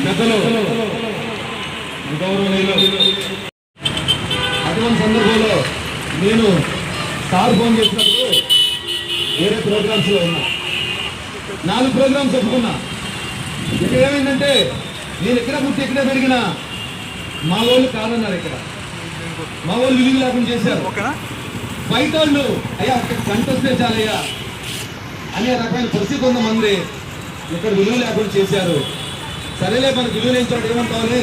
పెద్దలు గౌరవనీయులు అటువంటి సందర్భంలో నేను సార్ ఫోన్ చేసినప్పుడు వేరే ప్రోగ్రామ్స్లో ఉన్నా, 4 ప్రోగ్రామ్స్ చెప్పుకున్నా. ఇక్కడ ఏమైందంటే నేను ఎక్కడ పుట్టి ఎక్కడే పెరిగినా మా వాళ్ళు కాదన్నారు. ఇక్కడ మా వాళ్ళు విలువ లేకుండా చేశారు. బయట వాళ్ళు అయ్యా కంటొస్తే చాలయ్యా అనే రకమైన పరిస్థితి కొంతమంది ఇక్కడ విలువ లేకుండా చేశారు. సరేలే మనకు విలువ లేని చోట ఏమంటావులే,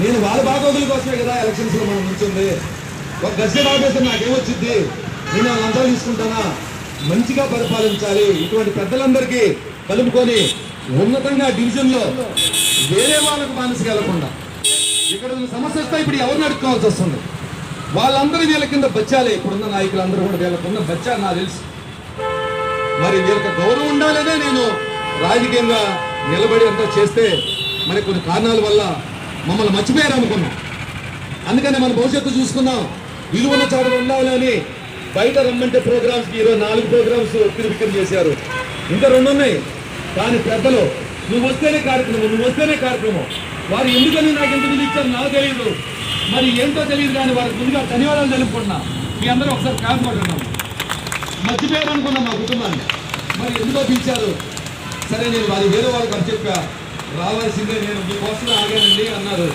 నేను వాళ్ళ బాగోగుల కోసమే కదా ఎలక్షన్స్లో మనం ఉంచింది. ఒక గద్దె బాగోతే నాకేమొచ్చింది, నేను వాళ్ళంతా తీసుకుంటానా, మంచిగా పరిపాలించాలి. ఇటువంటి పెద్దలందరికీ కలుపుకొని ఉన్నతంగా డివిజన్లో వేరే వాళ్ళకు మానసిక వెళ్లకుండా ఇక్కడ సమస్య వస్తే ఇప్పుడు ఎవరిని అడుక్కోవాల్సి వస్తుంది. వాళ్ళందరూ వీళ్ళ కింద బచ్చాలి. ఇప్పుడున్న నాయకులందరూ కూడా వీళ్ళకున్న బచ్చాలి నాకు తెలుసు. మరి వీళ్ళకి గౌరవం ఉండాలనే నేను రాజకీయంగా నిలబడి అంతా చేస్తే మరి కొన్ని కారణాల వల్ల మమ్మల్ని మర్చిపోయారు అనుకున్నాం. అందుకని మన భవిష్యత్తు చూసుకున్నాం, విలువన్న చోట ఉండాలని బయట రమ్మంటే ప్రోగ్రామ్స్కి ఈరోజు 4 ప్రోగ్రామ్స్ విక్రం చేశారు. ఇంకా 2 ఉన్నాయి. కానీ పెద్దలు నువ్వు వస్తేనే కార్యక్రమం వారు ఎందుకని నాకు ఎంత నిధులు ఇచ్చారు నాకు తెలియదు, మరి ఏంటో తెలియదు. కానీ వారికి ముందుగా ధన్యవాదాలు తెలుపుకుంటున్నా. మీ అందరూ ఒకసారి కాకపోతున్నాం, మర్చిపోయారు అనుకున్నాం మా కుటుంబాన్ని. మరి ఎందుకో పిలిచారు. సరే నేను వారి వేరే వాళ్ళకి అని చెప్పా, రావాల్సిందే నేను మీకోసమే ఆగానండి అన్నారు.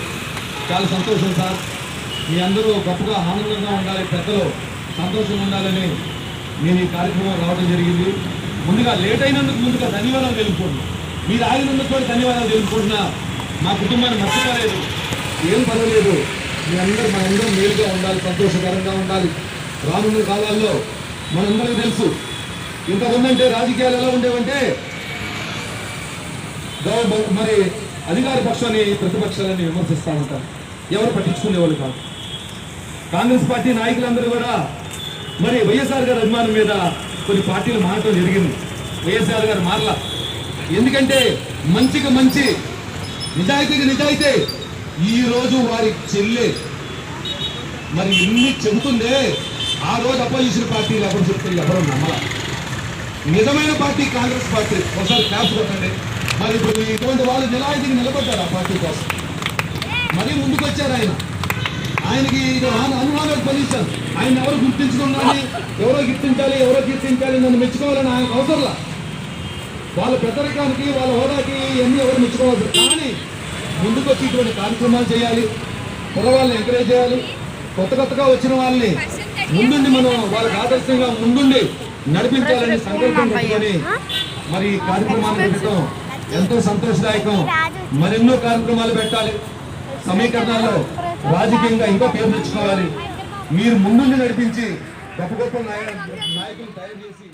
చాలా సంతోషం సార్, మీ అందరూ గొప్పగా ఆనందంగా ఉండాలి, పెద్దలు సంతోషంగా ఉండాలని నేను ఈ కార్యక్రమం రావడం జరిగింది. ముందుగా లేట్ అయినందుకు ముందుగా ధన్యవాదాలు తెలుపుకుంటున్నా. మీరు ఆగినందుకు కూడా ధన్యవాదాలు తెలుపుకుంటున్నా. మా కుటుంబాన్ని మర్చిపోలేదు, ఏం పర్వాలేదు. మనందరం మేలుగా ఉండాలి, సంతోషకరంగా ఉండాలి. రానున్న కాలాల్లో మనందరికీ తెలుసు ఇంతకుముందంటే రాజకీయాలు ఎలా ఉండేవంటే మరి అధికార పక్షాన్ని ప్రతిపక్షాలని విమర్శిస్తూ ఉంటారు, ఎవరు పట్టించుకునేవాళ్ళు కాదు. కాంగ్రెస్ పార్టీ నాయకులందరూ కూడా మరి వైఎస్ఆర్ గారి అభిమానం మీద కొన్ని పార్టీలు మారటం జరిగింది. వైఎస్ఆర్ గారు మారలా. ఎందుకంటే మంచికి మంచి, నిజాయితీకి నిజాయితీ. ఈరోజు వారి చెల్లె మరి ఇన్ని చెబుతుందే, ఆ రోజు అపోజిషన్ పార్టీలు ఎవరు చెప్తారు, ఎవరు నమ్మలా. నిజమైన పార్టీ కాంగ్రెస్ పార్టీ. ఒకసారి క్లాప్స్ కొట్టండి. మరి ఇప్పుడు ఇటువంటి వాళ్ళు నిజాయితీకి నిలబడ్డారు ఆ పార్టీ కోసం. మరీ ముందుకు వచ్చారు ఆయనకి అనుమానాలు పొందించారు. ఆయన ఎవరు గుర్తించుకున్నారని, ఎవరో కీర్తించాలి నన్ను మెచ్చుకోవాలని ఆయనకు అవసరంలా. వాళ్ళ పెద్దరికానికి వాళ్ళ హోదాకి ఇవన్నీ ఎవరు మెచ్చుకోవాలి. కానీ ముందుకు వచ్చి ఇటువంటి కార్యక్రమాలు చేయాలి, కుర్రవాళ్ళని ఎంకరేజ్ చేయాలి. కొత్తగా వచ్చిన వాళ్ళని ముందుండి మనం వాళ్ళకి ఆదర్శంగా ముందుండి నడిపించాలని సంకల్పం పెట్టుకొని మరి ఈ కార్యక్రమాలు పెట్టడం ఎంతో సంతోషదాయకం. మరెన్నో కార్యక్రమాలు పెట్టాలి. సమీకరణాల్లో రాజకీయంగా ఇంకా పేరు తెచ్చుకోవాలి. మీరు ముందుండి నడిపించి గొప్ప నాయకులు తయారు చేసి